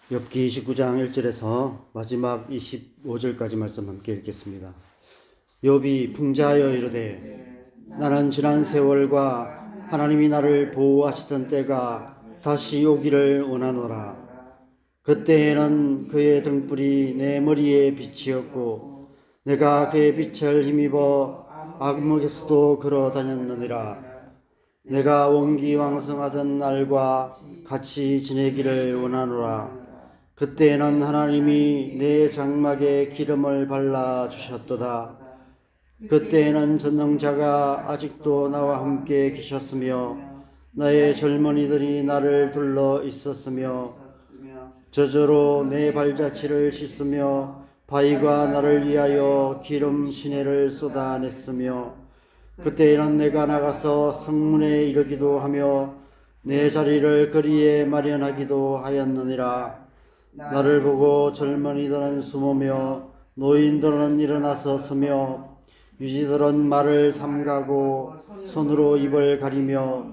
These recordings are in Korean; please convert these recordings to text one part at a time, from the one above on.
욥기 29장 1절에서 마지막 25절까지 말씀 함께 읽겠습니다. 욥이 풍자하여 이르되 나는 지난 세월과 하나님이 나를 보호하시던 때가 다시 오기를 원하노라. 그때에는 그의 등불이 내 머리에 빛이었고 내가 그의 빛을 힘입어 악목에서도 걸어 다녔느니라. 내가 원기왕성하던 날과 같이 지내기를 원하노라. 그때에는 하나님이 내 장막에 기름을 발라 주셨도다. 그때에는 전능자가 아직도 나와 함께 계셨으며 나의 젊은이들이 나를 둘러 있었으며 저저로 내 발자취를 씻으며 바위가 나를 위하여 기름 시내를 쏟아냈으며 그때에는 내가 나가서 성문에 이르기도 하며 내 자리를 거리에 마련하기도 하였느니라. 나를 보고 젊은이들은 숨으며 노인들은 일어나서 서며 유지들은 말을 삼가고 손으로 입을 가리며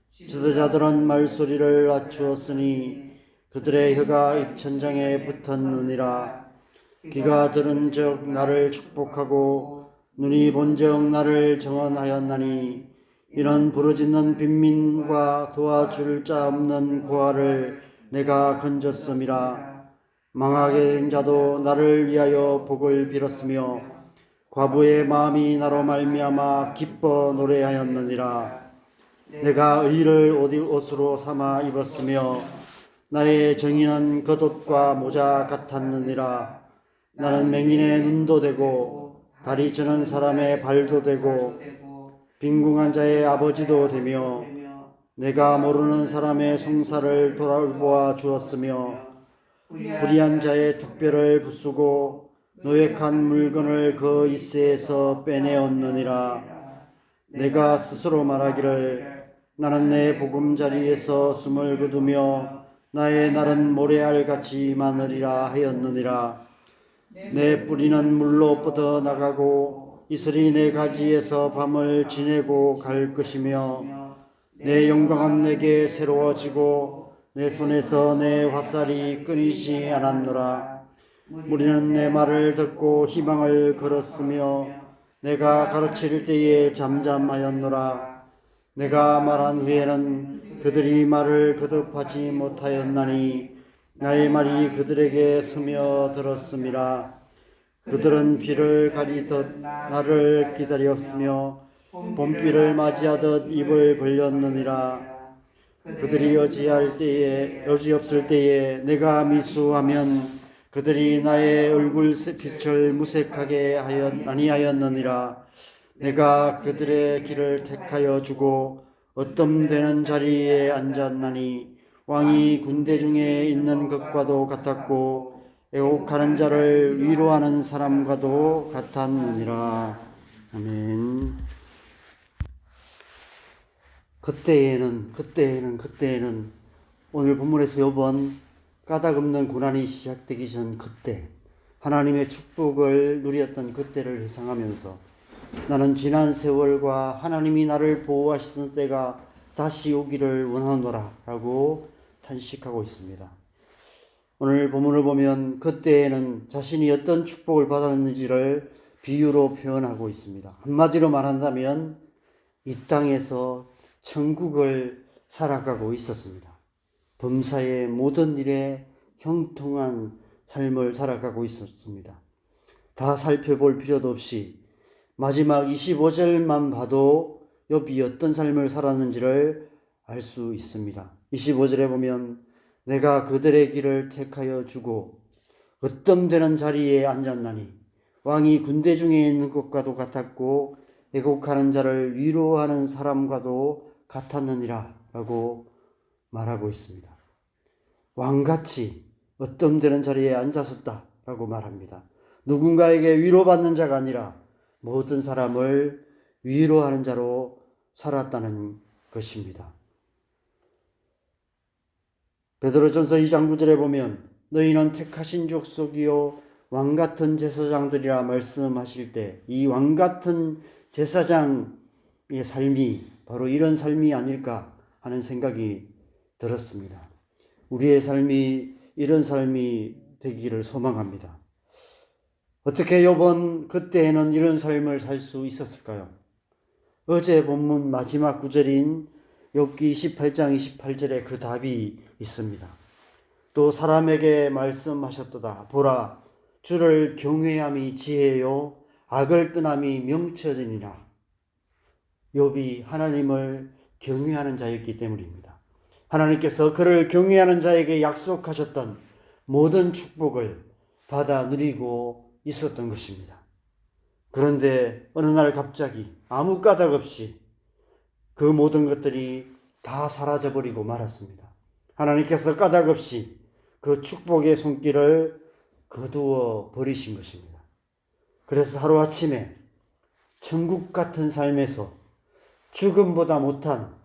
지도자들은 말소리를 낮추었으니 그들의 혀가 입천장에 붙었느니라. 귀가 들은 적 나를 축복하고 눈이 본 적 나를 정언하였나니 이런 부르짖는 빈민과 도와줄 자 없는 고아를 내가 건졌음이라. 망하게 된 자도 나를 위하여 복을 빌었으며 과부의 마음이 나로 말미암아 기뻐 노래하였느니라. 내가 의를 옷으로 삼아 입었으며 나의 정의는 겉옷과 모자 같았느니라. 나는 맹인의 눈도 되고 다리 저는 사람의 발도 되고 빈궁한 자의 아버지도 되며 내가 모르는 사람의 송사를 돌아보아 주었으며 불의한 자의 특별을 부수고 노획한 물건을 그 이세에서 빼내었느니라. 내가 스스로 말하기를 나는 내 보금자리에서 숨을 거두며 나의 날은 모래알같이 많으리라 하였느니라. 내 뿌리는 물로 뻗어나가고 이슬이 내 가지에서 밤을 지내고 갈 것이며 내 영광은 내게 새로워지고 내 손에서 내 화살이 끊이지 않았노라. 무리는 내 말을 듣고 희망을 걸었으며 내가 가르칠 때에 잠잠하였노라. 내가 말한 후에는 그들이 말을 거듭하지 못하였나니 나의 말이 그들에게 스며들었음이라. 그들은 비를 가리듯 나를 기다렸으며 봄비를 맞이하듯 입을 벌렸느니라. 그들이 여지없을 때에 내가 미수하면 그들이 나의 얼굴 빛을 무색하게 아니하였느니라. 내가 그들의 길을 택하여 주고 어뜸되는 자리에 앉았나니 왕이 군대 중에 있는 것과도 같았고 애곡하는 자를 위로하는 사람과도 같았느니라. 아멘. 그때에는 오늘 본문에서 욥은 까닭없는 고난이 시작되기 전 그때 하나님의 축복을 누렸던 그때를 회상하면서 나는 지난 세월과 하나님이 나를 보호하시던 때가 다시 오기를 원하노라 라고 탄식하고 있습니다. 오늘 본문을 보면 그때에는 자신이 어떤 축복을 받았는지를 비유로 표현하고 있습니다. 한마디로 말한다면 이 땅에서 천국을 살아가고 있었습니다. 범사의 모든 일에 형통한 삶을 살아가고 있었습니다. 다 살펴볼 필요도 없이 마지막 25절만 봐도 욥이 어떤 삶을 살았는지를 알 수 있습니다. 25절에 보면 내가 그들의 길을 택하여 주고 어뜸되는 자리에 앉았나니 왕이 군대 중에 있는 것과도 같았고 애곡하는 자를 위로하는 사람과도 같았느니라 라고 말하고 있습니다. 왕같이 어뜸되는 자리에 앉았었다 라고 말합니다. 누군가에게 위로받는 자가 아니라 모든 사람을 위로하는 자로 살았다는 것입니다. 베드로전서 2장 9절에 보면 너희는 택하신 족속이요 왕같은 제사장들이라 말씀하실 때 이 왕같은 제사장의 삶이 바로 이런 삶이 아닐까 하는 생각이 들었습니다. 우리의 삶이 이런 삶이 되기를 소망합니다. 어떻게 욥은 그때에는 이런 삶을 살 수 있었을까요? 어제 본문 마지막 구절인 욥기 28장 28절에 그 답이 있습니다. 또 사람에게 말씀하셨도다. 보라, 주를 경외함이 지혜요 악을 떠남이 명철이니라. 욥이 하나님을 경외하는 자였기 때문입니다. 하나님께서 그를 경외하는 자에게 약속하셨던 모든 축복을 받아 누리고 있었던 것입니다. 그런데 어느 날 갑자기 아무 까닭 없이 그 모든 것들이 다 사라져버리고 말았습니다. 하나님께서 까닭 없이 그 축복의 손길을 거두어 버리신 것입니다. 그래서 하루아침에 천국 같은 삶에서 죽음보다 못한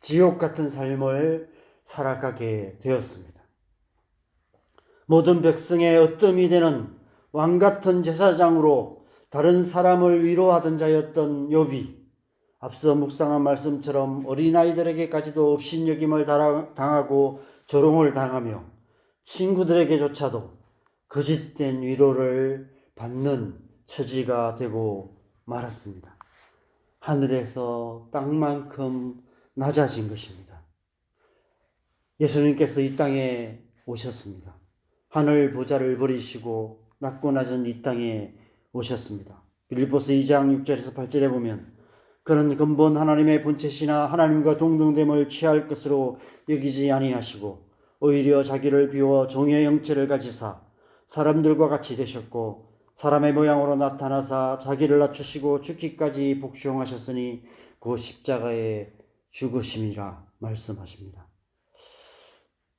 지옥 같은 삶을 살아가게 되었습니다. 모든 백성의 어뜸이 되는 왕 같은 제사장으로 다른 사람을 위로하던 자였던 욥이 앞서 묵상한 말씀처럼 어린아이들에게까지도 업신여김을 당하고 조롱을 당하며 친구들에게조차도 거짓된 위로를 받는 처지가 되고 말았습니다. 하늘에서 땅만큼 낮아진 것입니다. 예수님께서 이 땅에 오셨습니다. 하늘 보좌를 버리시고 낮고 낮은 이 땅에 오셨습니다. 빌립보서 2장 6절에서 8절에 보면 그는 근본 하나님의 본체시나 하나님과 동등됨을 취할 것으로 여기지 아니하시고 오히려 자기를 비워 종의 형체를 가지사 사람들과 같이 되셨고 사람의 모양으로 나타나사 자기를 낮추시고 죽기까지 복종하셨으니 그 십자가에 죽으심이라 말씀하십니다.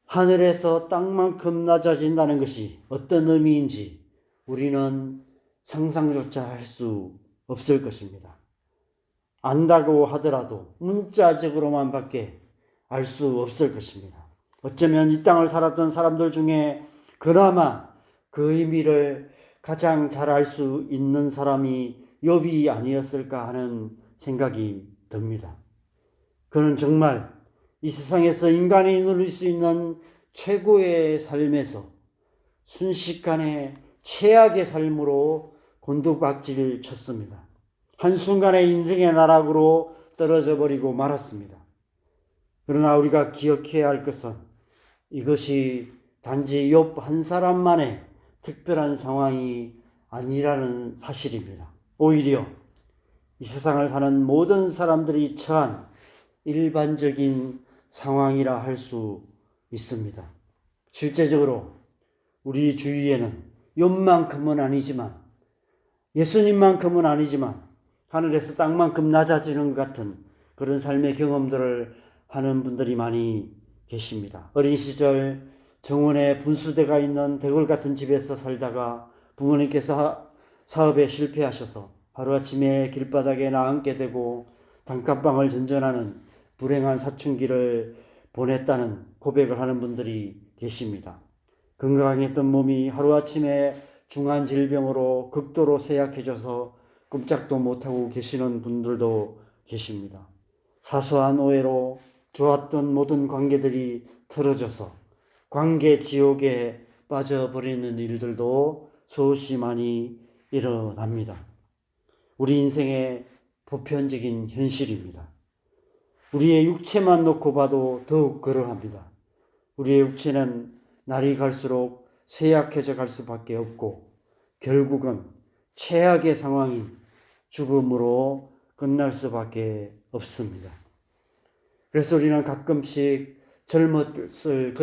하늘에서 땅만큼 낮아진다는 것이 어떤 의미인지 우리는 상상조차 할 수 없을 것입니다. 안다고 하더라도 문자적으로만 밖에 알 수 없을 것입니다. 어쩌면 이 땅을 살았던 사람들 중에 그나마 그 의미를 가장 잘 알 수 있는 사람이 욥이 아니었을까 하는 생각이 듭니다. 그는 정말 이 세상에서 인간이 누릴 수 있는 최고의 삶에서 순식간에 최악의 삶으로 곤두박질 쳤습니다. 한순간에 인생의 나락으로 떨어져 버리고 말았습니다. 그러나 우리가 기억해야 할 것은 이것이 단지 욥 한 사람만의 특별한 상황이 아니라는 사실입니다. 오히려 이 세상을 사는 모든 사람들이 처한 일반적인 상황이라 할 수 있습니다. 실제적으로 우리 주위에는 욥만큼은 아니지만 예수님만큼은 아니지만 하늘에서 땅만큼 낮아지는 것 같은 그런 삶의 경험들을 하는 분들이 많이 계십니다. 어린 시절 정원에 분수대가 있는 대궐 같은 집에서 살다가 부모님께서 사업에 실패하셔서 하루아침에 길바닥에 나앉게 되고 단칸방을 전전하는 불행한 사춘기를 보냈다는 고백을 하는 분들이 계십니다. 건강했던 몸이 하루아침에 중한 질병으로 극도로 쇠약해져서 꼼짝도 못하고 계시는 분들도 계십니다. 사소한 오해로 좋았던 모든 관계들이 틀어져서 관계 지옥에 빠져버리는 일들도 수없이 많이 일어납니다. 우리 인생의 보편적인 현실입니다. 우리의 육체만 놓고 봐도 더욱 그러합니다. 우리의 육체는 날이 갈수록 쇠약해져 갈 수밖에 없고 결국은 최악의 상황인 죽음으로 끝날 수밖에 없습니다. 그래서 우리는 가끔씩 젊었을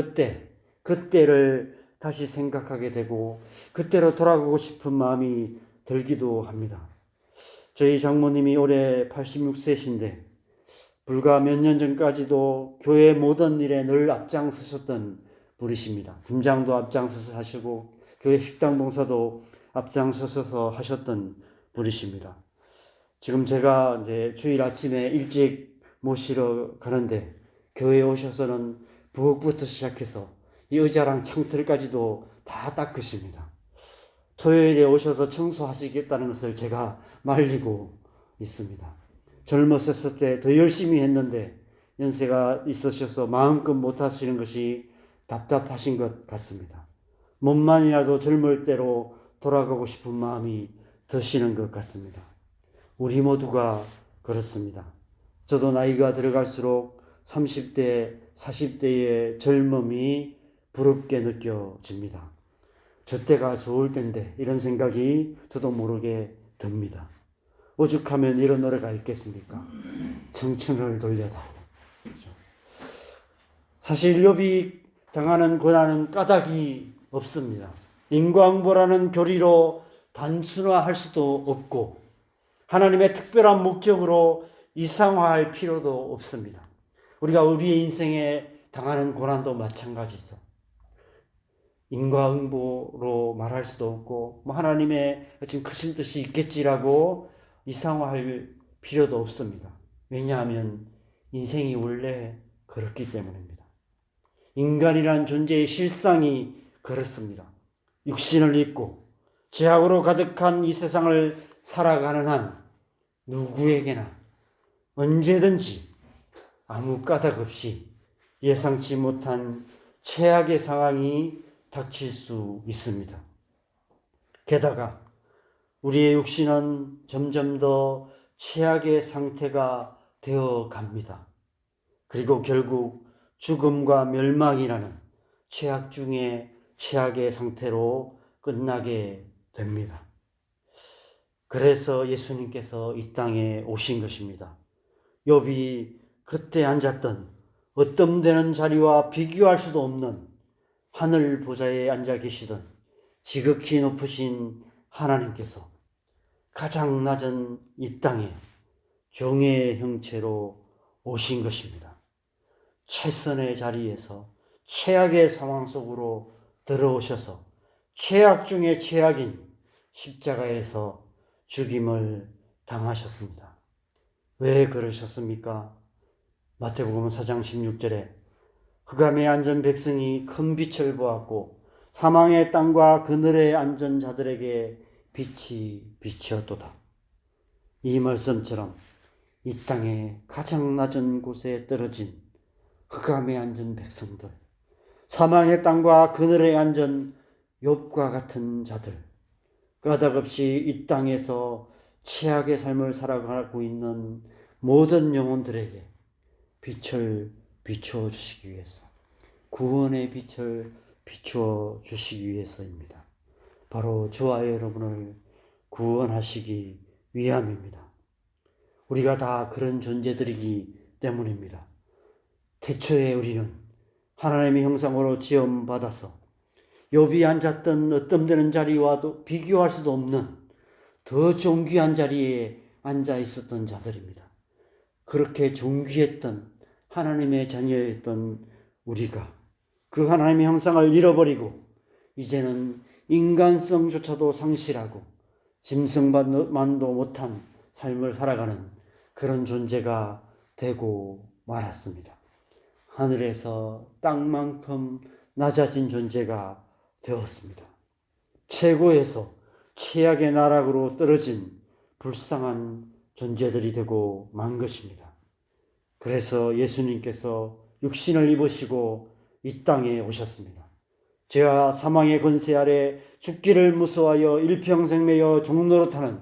그때를 다시 생각하게 되고 그때로 돌아가고 싶은 마음이 들기도 합니다. 저희 장모님이 올해 86세신데 불과 몇 년 전까지도 교회 모든 일에 늘 앞장서셨던 분이십니다. 김장도 앞장서서 하시고 교회 식당 봉사도 앞장서서 하셨던 분이십니다. 지금 제가 이제 주일 아침에 일찍 모시러 가는데 교회에 오셔서는 부엌부터 시작해서 이 의자랑 창틀까지도 다 닦으십니다. 토요일에 오셔서 청소하시겠다는 것을 제가 말리고 있습니다. 젊었을 때 더 열심히 했는데 연세가 있으셔서 마음껏 못하시는 것이 답답하신 것 같습니다. 몸만이라도 젊을 때로 돌아가고 싶은 마음이 드시는 것 같습니다. 우리 모두가 그렇습니다. 저도 나이가 들어갈수록 30대, 40대의 젊음이 부럽게 느껴집니다. 저 때가 좋을 텐데 이런 생각이 저도 모르게 듭니다. 오죽하면 이런 노래가 있겠습니까? 청춘을 돌려다오. 사실 욥이 당하는 고난은 까닭이 없습니다. 인과응보라는 교리로 단순화할 수도 없고 하나님의 특별한 목적으로 이상화할 필요도 없습니다. 우리가 우리의 인생에 당하는 고난도 마찬가지죠. 인과응보로 말할 수도 없고 하나님의 지금 크신 뜻이 있겠지라고 이상화할 필요도 없습니다. 왜냐하면 인생이 원래 그렇기 때문입니다. 인간이란 존재의 실상이 그렇습니다. 육신을 입고 죄악으로 가득한 이 세상을 살아가는 한 누구에게나 언제든지 아무 까닭 없이 예상치 못한 최악의 상황이 닥칠 수 있습니다. 게다가 우리의 육신은 점점 더 최악의 상태가 되어 갑니다. 그리고 결국 죽음과 멸망이라는 최악 중에 최악의 상태로 끝나게 됩니다. 그래서 예수님께서 이 땅에 오신 것입니다. 욥이 그때 앉았던 어떤 되는 자리와 비교할 수도 없는 하늘 보좌에 앉아 계시던 지극히 높으신 하나님께서 가장 낮은 이 땅에 종의 형체로 오신 것입니다. 최선의 자리에서 최악의 상황 속으로 들어오셔서 최악 중에 최악인 십자가에서 죽임을 당하셨습니다. 왜 그러셨습니까? 마태복음 4장 16절에 흑암에 앉은 백성이 큰 빛을 보았고 사망의 땅과 그늘에 앉은 자들에게 빛이 비치었도다. 이 말씀처럼 이 땅의 가장 낮은 곳에 떨어진 흑암에 앉은 백성들, 사망의 땅과 그늘에 앉은 욥과 같은 자들, 까닭없이 이 땅에서 최악의 삶을 살아가고 있는 모든 영혼들에게 빛을 비추어 주시기 위해서, 구원의 빛을 비추어 주시기 위해서입니다. 바로 저와 여러분을 구원하시기 위함입니다. 우리가 다 그런 존재들이기 때문입니다. 태초에 우리는 하나님의 형상으로 지음받아서 욥이 앉았던 어떤 되는 자리와도 비교할 수도 없는 더 존귀한 자리에 앉아 있었던 자들입니다. 그렇게 존귀했던 하나님의 자녀였던 우리가 그 하나님의 형상을 잃어버리고 이제는 인간성조차도 상실하고 짐승만도 못한 삶을 살아가는 그런 존재가 되고 말았습니다. 하늘에서 땅만큼 낮아진 존재가 되었습니다. 최고에서 최악의 나락으로 떨어진 불쌍한 존재들이 되고 만 것입니다. 그래서 예수님께서 육신을 입으시고 이 땅에 오셨습니다. 죄와 사망의 권세 아래 죽기를 무서워하여 일평생 매여 종노릇하는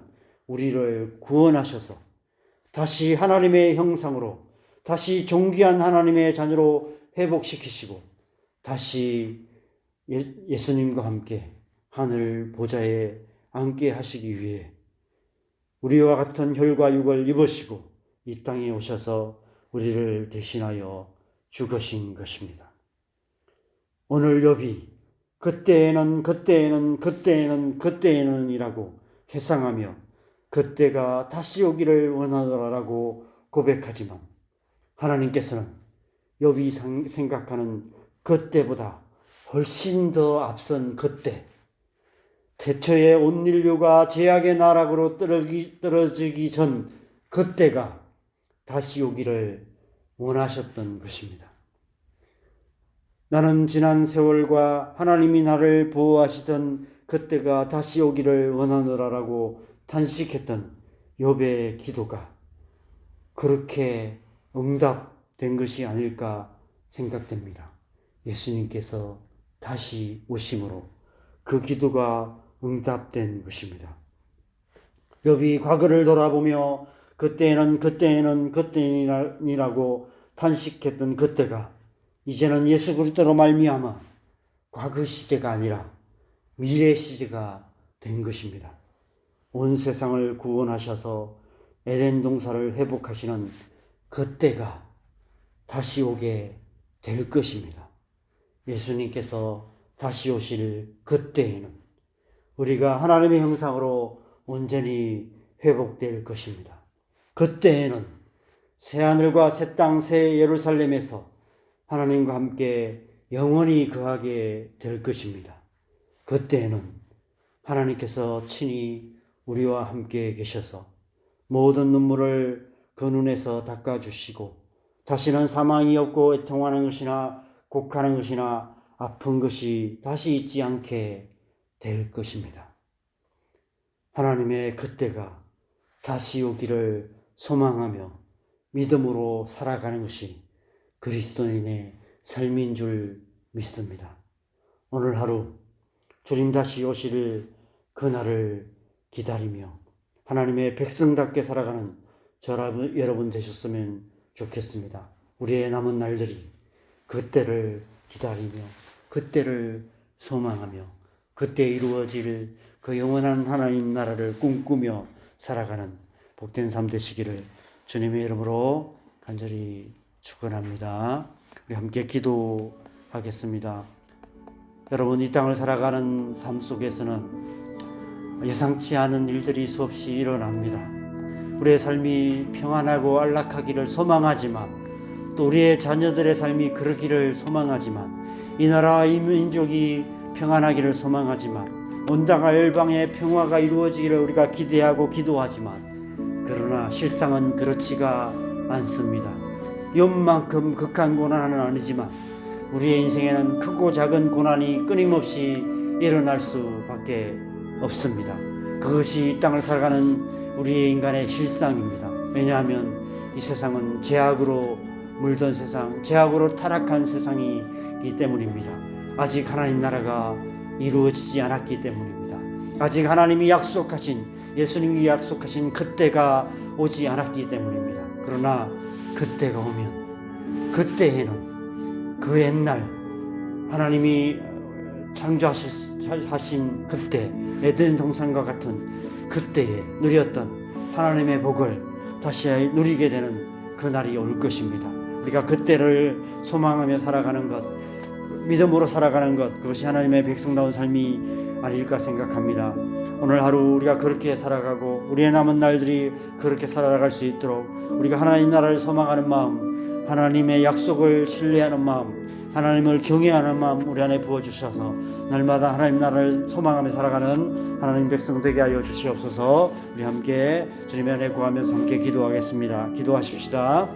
우리를 구원하셔서 다시 하나님의 형상으로 다시 존귀한 하나님의 자녀로 회복시키시고 다시 예수님과 함께 하늘 보좌에 앉게 하시기 위해 우리와 같은 혈과 육을 입으시고 이 땅에 오셔서 우리를 대신하여 죽으신 것입니다. 오늘 욥이 그때에는 이라고 회상하며 그때가 다시 오기를 원하노라라고 고백하지만 하나님께서는 욥이 생각하는 그때보다 훨씬 더 앞선 그때, 태초에 온 인류가 죄악의 나락으로 떨어지기 전 그때가 다시 오기를 원하셨던 것입니다. 나는 지난 세월과 하나님이 나를 보호하시던 그때가 다시 오기를 원하노라라고 탄식했던 욥의 기도가 그렇게 응답된 것이 아닐까 생각됩니다. 예수님께서 다시 오심으로 그 기도가 응답된 것입니다. 욥이 과거를 돌아보며 그때니라고 탄식했던 그때가 이제는 예수 그리스도로 말미암아 과거 시제가 아니라 미래 시제가 된 것입니다. 온 세상을 구원하셔서 에덴 동산을 회복하시는 그때가 다시 오게 될 것입니다. 예수님께서 다시 오실 그때에는 우리가 하나님의 형상으로 온전히 회복될 것입니다. 그때에는 새하늘과 새 땅, 새 예루살렘에서 하나님과 함께 영원히 거하게 될 것입니다. 그때에는 하나님께서 친히 우리와 함께 계셔서 모든 눈물을 그 눈에서 닦아주시고 다시는 사망이 없고 애통하는 것이나 곡하는 것이나 아픈 것이 다시 있지 않게 될 것입니다. 하나님의 그때가 다시 오기를 소망하며 믿음으로 살아가는 것이 그리스도인의 삶인 줄 믿습니다. 오늘 하루 주님 다시 오실 그날을 기다리며 하나님의 백성답게 살아가는 저와 여러분 되셨으면 좋겠습니다. 우리의 남은 날들이 그때를 기다리며 그때를 소망하며 그때 이루어질 그 영원한 하나님 나라를 꿈꾸며 살아가는 복된 삶 되시기를 주님의 이름으로 간절히 축원합니다. 우리 함께 기도하겠습니다. 여러분, 이 땅을 살아가는 삶 속에서는 예상치 않은 일들이 수없이 일어납니다. 우리의 삶이 평안하고 안락하기를 소망하지만 또 우리의 자녀들의 삶이 그러기를 소망하지만 이 나라 이 민족이 평안하기를 소망하지만 온 땅과 열방의 평화가 이루어지기를 우리가 기대하고 기도하지만 그러나 실상은 그렇지가 않습니다. 욥만큼 극한 고난은 아니지만 우리의 인생에는 크고 작은 고난이 끊임없이 일어날 수밖에 없습니다. 그것이 이 땅을 살아가는 우리의 인간의 실상입니다. 왜냐하면 이 세상은 죄악으로 물든 세상, 죄악으로 타락한 세상이기 때문입니다. 아직 하나님 나라가 이루어지지 않았기 때문입니다. 아직 하나님이 약속하신, 예수님이 약속하신 그때가 오지 않았기 때문입니다. 그러나 그때가 오면, 그때에는 그 옛날 하나님이 창조하신 그때, 에덴 동산과 같은 그때에 누렸던 하나님의 복을 다시 누리게 되는 그날이 올 것입니다. 우리가 그때를 소망하며 살아가는 것, 믿음으로 살아가는 것, 그것이 하나님의 백성다운 삶이 아닐까 생각합니다. 오늘 하루 우리가 그렇게 살아가고 우리의 남은 날들이 그렇게 살아갈 수 있도록 우리가 하나님 나라를 소망하는 마음, 하나님의 약속을 신뢰하는 마음, 하나님을 경외하는 마음 우리 안에 부어주셔서 날마다 하나님 나라를 소망하며 살아가는 하나님 백성 되게 하여 주시옵소서. 우리 함께 주님의 은혜 구하면서 함께 기도하겠습니다. 기도하십시다.